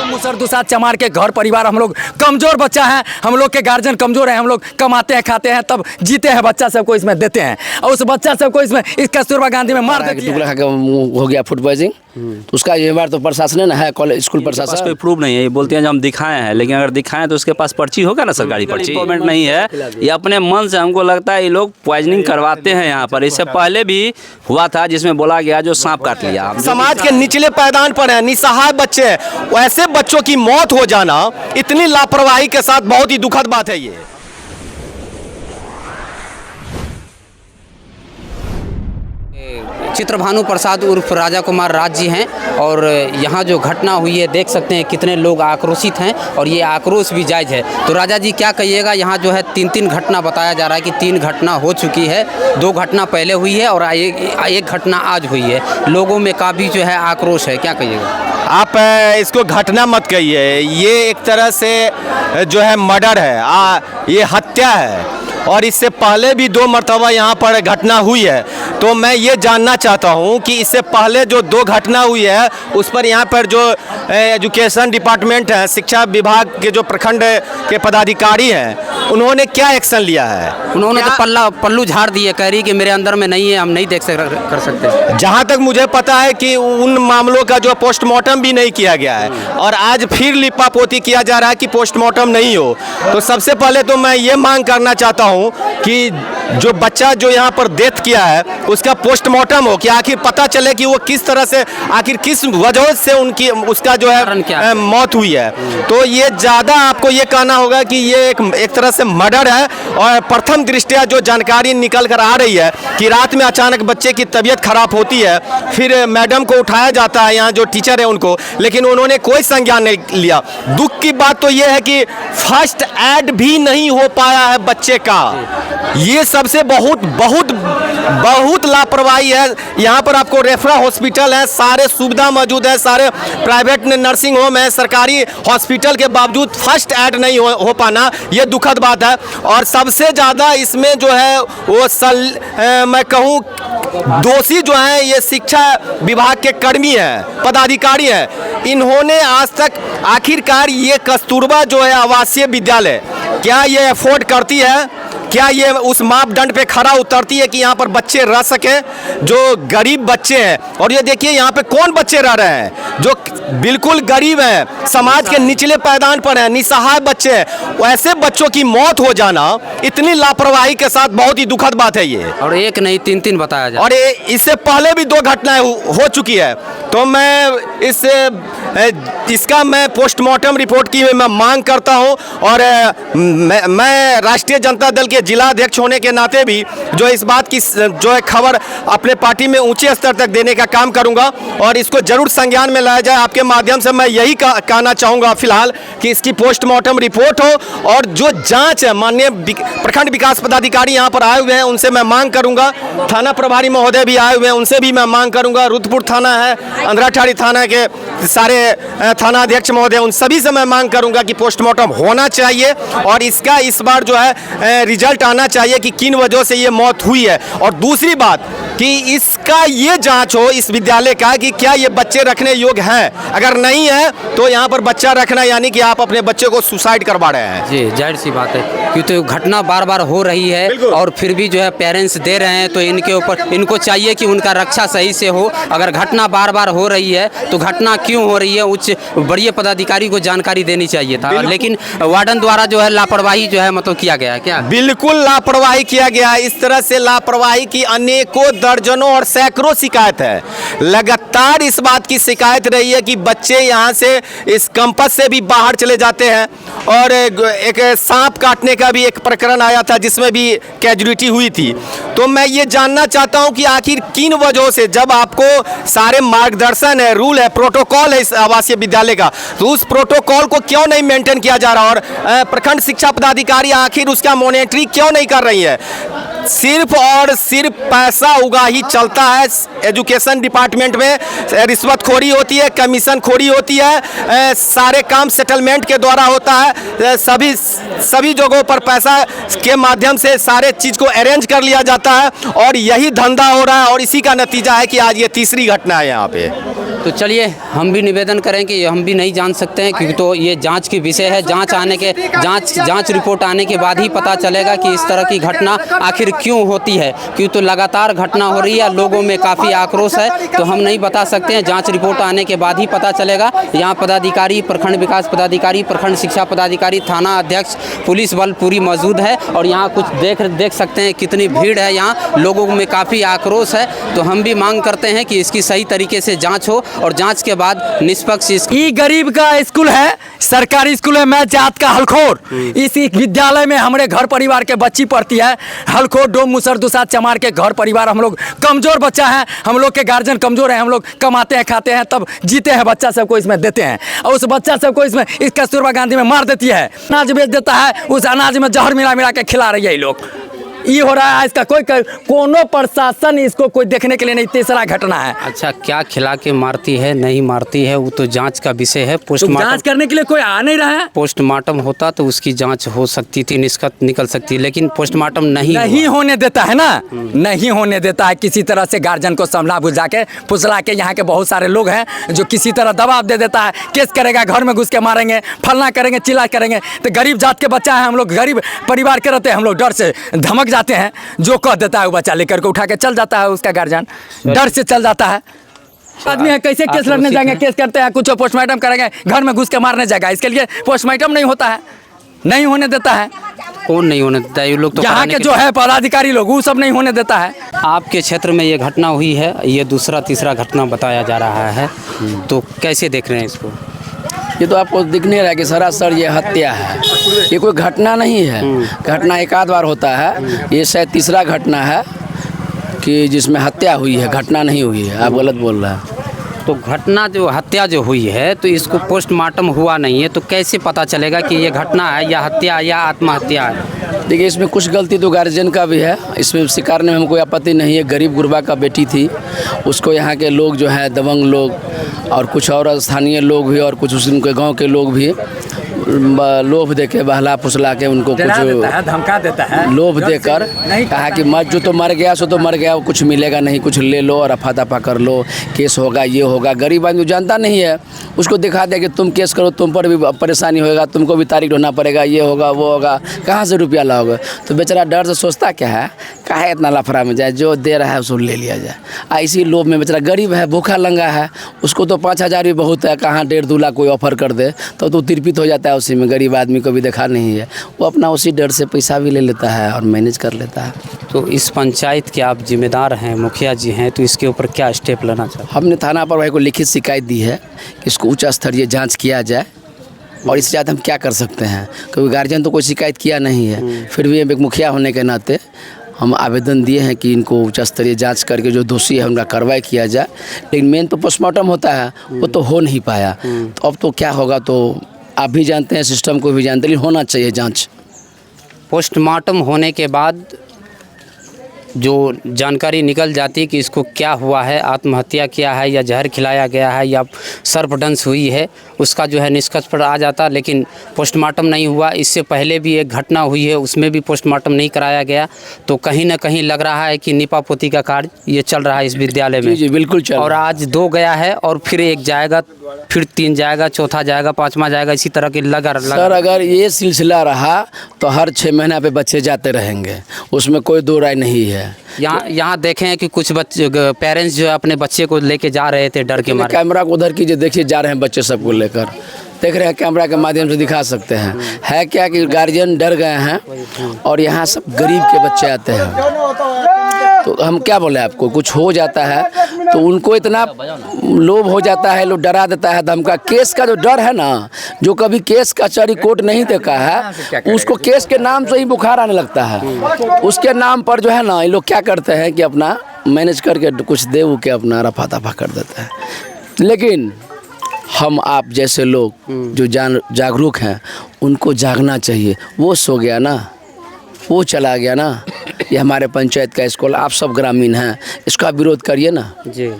मुसर दुसाद चमार के घर परिवार हम लोग कमजोर बच्चा है, हम लोग के गार्जियन कमजोर है, हम लोग कमाते हैं खाते हैं तब जीते हैं, बच्चा सबको इसमें देते हैं और उस बच्चा सबको इसमें इस कस्तूरबा गांधी में मार देती है। हो गया फूड पॉइजनिंग, तो उसका ये बार तो प्रशासन है कॉलेज स्कूल प्रशासन कोई प्रूफ नहीं है, ये बोलते हैं जो हम दिखाए हैं, लेकिन अगर दिखाएं तो उसके पास पर्ची होगा ना, सरकारी पर्ची। गवर्नमेंट नहीं है, ये अपने मन से हमको लगता है ये लोग पॉइजनिंग करवाते हैं यहाँ पर। इससे पहले भी हुआ था जिसमें बोला गया जो सांप काट लिया। समाज के निचले पायदान पर है, निसहाय बच्चे हैं, ऐसे बच्चों की मौत हो जाना इतनी लापरवाही के साथ बहुत ही दुखद बात है। ये चित्रभानु प्रसाद उर्फ राजा कुमार राज जी हैं और यहाँ जो घटना हुई है देख सकते हैं कितने लोग आक्रोशित हैं और ये आक्रोश भी जायज़ है। तो राजा जी क्या कहिएगा, यहाँ जो है तीन घटना बताया जा रहा है कि 3 घटना हो चुकी है, 2 घटना पहले हुई है और एक घटना आज हुई है, लोगों में काफ़ी जो है आक्रोश है, क्या कहिएगा? आप इसको घटना मत कहिए, ये एक तरह से जो है मर्डर है, ये हत्या है और इससे पहले भी 2 मरतबा यहाँ पर घटना हुई है। तो मैं ये जानना चाहता हूँ कि इससे पहले जो 2 घटना हुई है उस पर यहाँ पर जो एजुकेशन डिपार्टमेंट है, शिक्षा विभाग के जो प्रखंड के पदाधिकारी हैं, उन्होंने क्या एक्शन लिया है? उन्होंने तो पल्लू झाड़ दिए, कह रही कि मेरे अंदर में नहीं है, हम नहीं कर सकते। जहाँ तक मुझे पता है कि उन मामलों का जो पोस्टमार्टम भी नहीं किया गया है और आज फिर लिपापोती किया जा रहा है कि पोस्टमार्टम नहीं हो। तो सबसे पहले तो मैं ये मांग करना चाहता हूँ कि जो बच्चा जो यहाँ पर डेथ किया है उसका पोस्टमार्टम हो, कि आखिर पता चले कि वो किस तरह से, आखिर किस वजह से उसका जो है मौत हुई है। तो ये ज़्यादा आपको ये कहना होगा कि ये एक तरह से मर्डर है। और प्रथम दृष्टया जो जानकारी निकल कर आ रही है कि रात में अचानक बच्चे की तबीयत खराब होती है, फिर मैडम को उठाया जाता है, यहाँ जो टीचर है उनको, लेकिन उन्होंने कोई संज्ञान नहीं लिया। दुख की बात तो ये है कि फर्स्ट एड भी नहीं हो पाया है बच्चे का, ये सबसे बहुत लापरवाही है। यहाँ पर आपको रेफरल हॉस्पिटल है, सारे सुविधा मौजूद है, सारे प्राइवेट नर्सिंग होम है, सरकारी हॉस्पिटल के बावजूद फर्स्ट एड नहीं हो पाना, ये दुखद बात है। और सबसे ज़्यादा इसमें जो है वो मैं कहूँ दोषी जो है ये शिक्षा विभाग के कर्मी हैं, पदाधिकारी हैं। इन्होंने आज तक आखिरकार ये कस्तूरबा जो है आवासीय विद्यालय, क्या ये अफोर्ड करती है? क्या ये उस मापदंड पे खरा उतरती है कि यहाँ पर बच्चे रह सकें जो गरीब बच्चे हैं? और ये देखिए यहाँ पे कौन बच्चे रह रहे हैं जो बिल्कुल गरीब हैं, समाज के निचले पायदान पर हैं, निसहाय बच्चे हैं। ऐसे बच्चों की मौत हो जाना इतनी लापरवाही के साथ बहुत ही दुखद बात है ये। और एक नहीं 3 बताया जाए। और इससे पहले भी 2 घटनाएं हो चुकी है। तो मैं इसका मैं पोस्टमार्टम रिपोर्ट की मैं मांग करता हूं और मैं राष्ट्रीय जनता दल के जिला अध्यक्ष होने के नाते भी जो इस बात की जो है खबर अपने पार्टी में ऊंचे स्तर तक देने का काम करूंगा और इसको जरूर संज्ञान में लाया जाए। आपके माध्यम से मैं यही कहना चाहूँगा फिलहाल कि इसकी पोस्टमार्टम रिपोर्ट हो और जो जाँच है, माननीय प्रखंड विकास पदाधिकारी यहाँ पर आए हुए हैं उनसे मैं मांग करूँगा, थाना प्रभारी महोदय भी आए हुए हैं उनसे भी मैं मांग करूँगा, रुद्रपुर थाना है, अंधराठाड़ी थाना के सारे थाना अध्यक्ष महोदय, उन सभी से मैं मांग करूंगा कि पोस्टमार्टम होना चाहिए और इसका इस बार जो है रिजल्ट आना चाहिए कि किन वजह से ये मौत हुई है। और दूसरी बात कि इसका ये जांच हो इस विद्यालय का कि क्या ये बच्चे रखने योग्य हैं, अगर नहीं है तो यहाँ पर बच्चा रखना यानी कि आप अपने बच्चे को सुसाइड करवा रहे हैं। जी, जाहिर सी बात है क्योंकि तो घटना बार हो रही है और फिर भी जो है पेरेंट्स दे रहे हैं, तो इनके ऊपर इनको चाहिए कि उनका रक्षा सही से हो। अगर घटना बार हो रही है तो घटना क्यों हो रही है, उच्च बड़े पदाधिकारी को जानकारी देनी चाहिए था, लेकिन वार्डन द्वारा जो है लापरवाही जो है मतलब किया गया। क्या बिल्कुल लापरवाही किया गया। इस तरह से लापरवाही की अनेकों दर्जनों और सैकड़ों शिकायत है। लगातार इस बात की शिकायत रही है कि बच्चे यहाँ से इस कैंपस से भी बाहर चले जाते हैं और एक सांप काटने का भी एक प्रकरण आया था जिसमें भी कैजुअलिटी हुई थी। तो मैं ये जानना चाहता हूँ कि आखिर किन वजहों से, जब आपको सारे मार्गदर्शन है, रूल है, प्रोटोकॉल है इस आवासीय विद्यालय का, तो उस प्रोटोकॉल को क्यों नहीं मेंटेन किया जा रहा और प्रखंड शिक्षा पदाधिकारी आखिर उसका मॉनिटरिंग क्यों नहीं कर रही है? सिर्फ और सिर्फ पैसा उगा ही चलता है। एजुकेशन डिपार्टमेंट में रिश्वतखोरी होती है, कमीशन खोरी होती है, सारे काम सेटलमेंट के द्वारा होता है। सभी जगहों पर पैसा के माध्यम से सारे चीज़ को अरेंज कर लिया जाता है और यही धंधा हो रहा है और इसी का नतीजा है कि आज ये तीसरी घटना है यहाँ पे। तो चलिए हम भी निवेदन करें कि हम भी नहीं जान सकते हैं, क्योंकि तो ये जांच की विषय है। जांच रिपोर्ट आने के बाद ही पता चलेगा कि इस तरह की घटना आखिर क्यों होती है, क्यों तो लगातार घटना हो रही है, लोगों में काफ़ी आक्रोश है। तो हम नहीं बता सकते हैं, जांच रिपोर्ट आने के बाद ही पता चलेगा। यहाँ पदाधिकारी, प्रखंड विकास पदाधिकारी, प्रखंड शिक्षा पदाधिकारी, थाना अध्यक्ष, पुलिस बल पूरी मौजूद है और यहाँ कुछ देख सकते हैं कितनी भीड़ है, यहाँ लोगों में काफ़ी आक्रोश है। तो हम भी मांग करते हैं कि इसकी सही तरीके से जाँच हो और जांच के बाद निष्पक्ष ये गरीब का स्कूल है, सरकारी स्कूल है। मैं जात का हलखोर, इस विद्यालय में हमारे घर परिवार के बच्ची पढ़ती है। हलखोर डोम मुसर दुसात चमार के घर परिवार, हम लोग कमजोर बच्चा है, हम लोग के गार्जियन कमजोर है। हम लोग कमाते हैं, खाते हैं, तब जीते हैं, बच्चा सबको इसमें देते हैं और उस बच्चा सबको इसमें इस कस्तूरबा गांधी में मार देती है, अनाज बेच देता है, उस अनाज में जहर मिला के खिला रही है ये लोग। ये हो रहा है, इसका कोनो प्रशासन इसको कोई देखने के लिए नहीं। तीसरा घटना है। अच्छा, क्या खिला के मारती है नहीं मारती है वो तो जांच का विषय है। पोस्टमार्टम जांच करने के लिए कोई आ नहीं रहा है। पोस्टमार्टम होता तो उसकी जांच हो सकती थी, निकल सकती, लेकिन पोस्टमार्टम नहीं होने देता है ना, नहीं होने देता है। किसी तरह से गार्जियन को समझा बुझा के फुसला के, यहाँ के बहुत सारे लोग हैं जो किसी तरह दबाव दे देता है, केस करेगा, घर में घुस के मारेंगे, फलना करेंगे, चिल्ला करेंगे। तो गरीब जात के बच्चा है, हम लोग गरीब परिवार के रहते हैं, हम लोग डर से धमक जाते हैं। जो कह देता है वो बच्चा लेकर के उठा के चल जाता है, उसका गार्जियन डर से चल जाता है। आदमी है, कैसे केस लड़ने जाएंगे, केस करते हैं, कुछ पोस्टमार्टम करेंगे, घर में घुस के मारने जाएगा। इसके लिए पोस्टमार्टम नहीं होता है, नहीं होने देता है। कौन नहीं होने देता है? ये लोग तो यहाँ के जो है पदाधिकारी लोग, वो सब नहीं होने देता है। आपके क्षेत्र में ये घटना हुई है, ये दूसरा तीसरा घटना बताया जा रहा है, तो कैसे देख रहे हैं इसको? ये तो आपको दिख नहीं रहा है कि सरासर ये हत्या है, ये कोई घटना नहीं है। घटना एक आध बार होता है, ये शायद तीसरा घटना है कि जिसमें हत्या हुई है, घटना नहीं हुई है। आप गलत बोल रहे हैं। तो घटना जो हत्या जो हुई है, तो इसको पोस्टमार्टम हुआ नहीं है, तो कैसे पता चलेगा कि ये घटना है या हत्या या आत्महत्या है? देखिए, इसमें कुछ गलती तो गार्जियन का भी है, इसमें स्वीकारने में हमको आपत्ति नहीं है। गरीब गुरबा का बेटी थी, उसको यहाँ के लोग जो है दबंग लोग और कुछ और स्थानीय लोग भी और कुछ उनके गांव के लोग भी लोभ देके बहला फुसला के उनको कुछ धमका देता है, लोभ देकर कहा कि मर जो तो मर गया सो तो मर गया, कुछ मिलेगा नहीं, कुछ ले लो और रफा दफा कर लो, केस होगा, ये होगा। गरीब आदमी जानता नहीं है, उसको दिखा दिया कि तुम केस करो, तुम पर भी परेशानी होगा, तुमको भी तारीख ढूंढना पड़ेगा, ये होगा वो होगा, कहाँ से रुपया लाओगे? तो बेचारा डर से सोचता क्या है, काहे इतना लफड़ा में जाए, जो दे रहा है उसको ले लिया जाए। इसी लोभ में बेचारा गरीब है, भूखा लंगा है, उसको तो 5,000 भी बहुत है, कहाँ 1.5-2 लाख कोई ऑफर कर दे तो तिरपित हो जाता है उसी में। गरीब आदमी को भी देखा नहीं है, वो अपना उसी डर से पैसा भी ले लेता है और मैनेज कर लेता है। तो इस पंचायत के आप जिम्मेदार हैं, मुखिया जी हैं, तो इसके ऊपर क्या स्टेप लेना चाहिए? हमने थाना पर भाई को लिखित शिकायत दी है कि इसको उच्च स्तरीय जाँच किया जाए और इससे ज़्यादा हम क्या कर सकते हैं, क्योंकि गार्जियन तो कोई शिकायत किया नहीं है। फिर भी हम एक मुखिया होने के नाते हम आवेदन दिए हैं कि इनको उच्च स्तरीय जांच करके जो दोषी है उनका कार्रवाई किया जाए। लेकिन मेन तो पोस्टमार्टम होता है, वो तो हो नहीं पाया। तो अब तो क्या होगा, तो आप भी जानते हैं, सिस्टम को भी जानते हैं, लेकिन होना चाहिए जांच। पोस्टमार्टम होने के बाद जो जानकारी निकल जाती है कि इसको क्या हुआ है, आत्महत्या किया है या जहर खिलाया गया है या सर्पदंश हुई है, उसका जो है निष्कर्ष पर आ जाता। लेकिन पोस्टमार्टम नहीं हुआ। इससे पहले भी एक घटना हुई है, उसमें भी पोस्टमार्टम नहीं कराया गया। तो कहीं ना कहीं लग रहा है कि निपापोती का कार्य ये चल रहा है इस विद्यालय में। जी बिल्कुल चल। और आज 2 गया है और फिर 1 जाएगा, फिर 3 जाएगा, चौथा जाएगा, 5वां जाएगा, इसी तरह की सर अगर ये सिलसिला रहा तो हर 6 महीना पे बच्चे जाते रहेंगे, उसमें कोई दो राय नहीं है। यहाँ देखें कि कुछ बच्चे पेरेंट्स जो है अपने बच्चे को लेके जा रहे थे डर के मारे। कैमरा को उधर कीजिए, देखिए जा रहे हैं बच्चे सबको लेकर, देख रहे हैं, कैमरा के माध्यम से दिखा सकते हैं। है क्या कि गार्जियन डर गए हैं और यहाँ सब गरीब के बच्चे आते हैं। तो हम क्या बोले आपको, कुछ हो जाता है तो उनको इतना लोभ हो जाता है, लोग डरा देता है, धमका। केस का जो डर है ना, जो कभी केस कचहरी कोर्ट नहीं देखा है, उसको केस के नाम से ही बुखार आने लगता है। उसके नाम पर जो है ना, ये लोग क्या करते हैं कि अपना मैनेज करके कुछ दे के अपना रफा दफा कर देता है। लेकिन हम आप जैसे लोग जो जागरूक हैं, उनको जागना चाहिए। वो सो गया ना, वो चला गया ना। ये हमारे पंचायत का स्कूल, आप सब ग्रामीण हैं, इसका विरोध करिए ना। जी,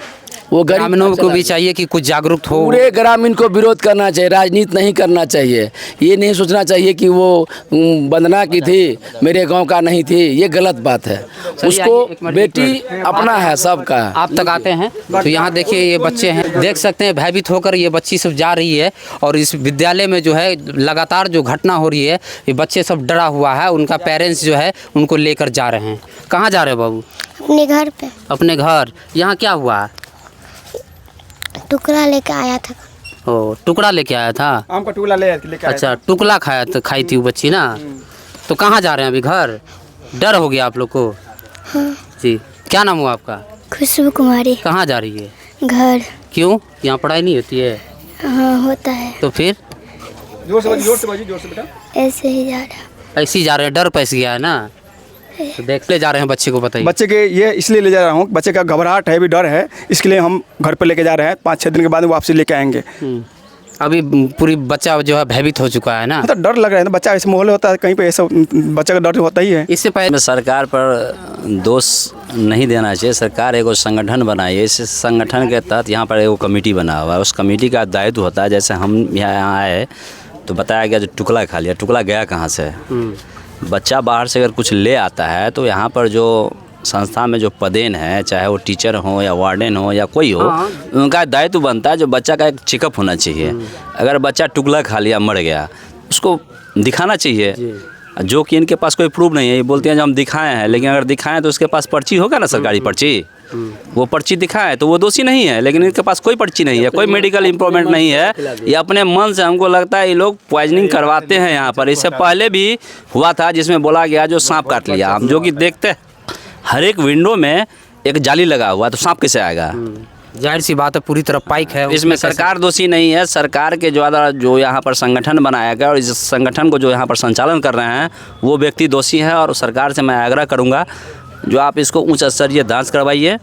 वो ग्रामीणों को भी चाहिए कि कुछ जागरूक हो। पूरे ग्रामीण को विरोध करना चाहिए, राजनीति नहीं करना चाहिए। ये नहीं सोचना चाहिए कि वो वंदना की थी, मेरे गांव का नहीं थी, ये गलत बात है। उसको बेटी अपना है, सबका। आप तक आते हैं तो यहाँ देखिए ये बच्चे हैं, देख सकते हैं भयभीत होकर ये बच्ची सब जा रही है। और इस विद्यालय में जो है लगातार जो घटना हो रही है, ये बच्चे सब डरा हुआ है, उनका पेरेंट्स जो है उनको लेकर जा रहे हैं। कहाँ जा रहे हैं बाबू? अपने घर पे। अपने घर। यहाँ क्या हुआ? टुकड़ा लेके आया था। ओ, टुकड़ा लेके आया था? आम का टुकड़ा लेके आया। अच्छा, टुकड़ा खाई थी वो बच्ची ना। तो कहाँ जा रहे हैं अभी? घर। डर हो गया आप लोग को? हाँ। जी, क्या नाम हुआ आपका? खुशबू कुमारी। कहाँ जा रही है? घर। क्यों, यहाँ पढ़ाई नहीं होती है? हाँ, होता है। तो फिर जोर से बेटा। ऐसे ही जा रहा। ऐसे ही जा रहे हैं, डर पैस गया है ना। तो देख ले जा रहे हैं बच्चे को, बताइए। बच्चे के ये इसलिए ले जा रहा हूँ, बच्चे का घबराहट है, भी डर है, इसके लिए हम घर पे लेके जा रहे हैं। 5-6 दिन के बाद वापसी लेके आएंगे। अभी पूरी बच्चा जो है भयभीत हो चुका है ना। मतलब डर लग रहा है ना, बच्चा ऐसे माहौल होता है कहीं पे, ऐसा बच्चा का डर होता ही है। इससे पहले सरकार पर दोष नहीं देना चाहिए। सरकार एगो संगठन बनाई है, इस संगठन के तहत यहाँ पर एगो कमेटी बना हुआ है। उस कमेटी का दायित्व होता है, जैसे हम यहाँ आए तो बताया गया जो टुकड़ा खा लिया, टुकड़ा गया कहाँ से? बच्चा बाहर से अगर कुछ ले आता है तो यहाँ पर जो संस्था में जो पदेन है, चाहे वो टीचर हो या वार्डन हो या कोई हो, उनका दायित्व बनता है जो बच्चा का एक चेकअप होना चाहिए। अगर बच्चा टुकड़ा खा लिया, मर गया, उसको दिखाना चाहिए। जो कि इनके पास कोई प्रूफ नहीं है। ये बोलते हैं जो हम दिखाए हैं, लेकिन अगर दिखाएं तो उसके पास पर्ची होगा ना, सरकारी पर्ची। वो पर्ची दिखाए तो वो दोषी नहीं है, लेकिन इनके पास कोई पर्ची नहीं है, कोई मेडिकल इम्प्रूवमेंट नहीं है। ये अपने मन से, हमको लगता है ये लोग पॉइजनिंग करवाते हैं यहाँ पर। इससे पहले भी हुआ था जिसमें बोला गया जो सांप काट लिया। हम जो कि देखते हैं हर एक विंडो में एक जाली लगा हुआ, तो सांप कैसे आएगा? जाहिर सी बात है, पूरी तरह पाइक है। इसमें सरकार दोषी नहीं है। सरकार के द्वारा जो यहाँ पर संगठन बनाया गया और इस संगठन को जो यहाँ पर संचालन कर रहे हैं वो व्यक्ति दोषी है। और सरकार से मैं आग्रह करूँगा जो आप इसको उच्च स्तरीय जांच करवाइए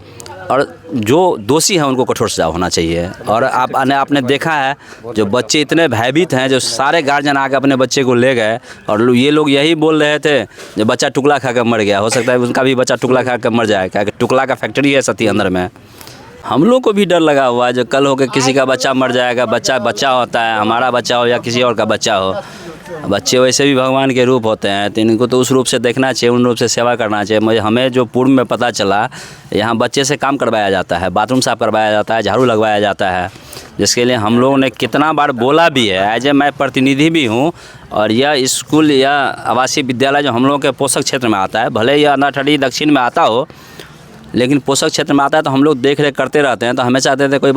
और जो दोषी हैं उनको कठोर सजा होना चाहिए। और आपने देखा है जो बच्चे इतने भयभीत हैं, जो सारे गार्जियन आकर अपने बच्चे को ले गए और ये लोग यही बोल रहे थे जो बच्चा टुकड़ा खा कर मर गया। हो सकता है उनका भी बच्चा टुकड़ा खा कर मर जाए, क्या टुकड़ा का फैक्ट्री है सती अंदर में। हम लोग को भी डर लगा हुआ है जो कल हो के किसी का बच्चा मर जाएगा। बच्चा होता है, हमारा बच्चा हो या किसी और का बच्चा हो। बच्चे वैसे भी भगवान के रूप होते हैं, तो इनको तो उस रूप से देखना चाहिए, उन रूप से सेवा करना चाहिए। हमें जो पूर्व में पता चला, यहाँ बच्चे से काम करवाया जाता है, बाथरूम साफ करवाया जाता है, झाड़ू लगवाया जाता है, जिसके लिए हम लोगों ने कितना बार बोला भी है। एज ए मैं प्रतिनिधि भी हूँ। और यह स्कूल या आवासीय विद्यालय जो हम लोगों के पोषक क्षेत्र में आता है, भले यह अनाठड़ी दक्षिण में आता हो, लेकिन पोषक क्षेत्र में आता है, तो हम लोग देख रेख करते रहते हैं। तो हमें चाहते थे कोई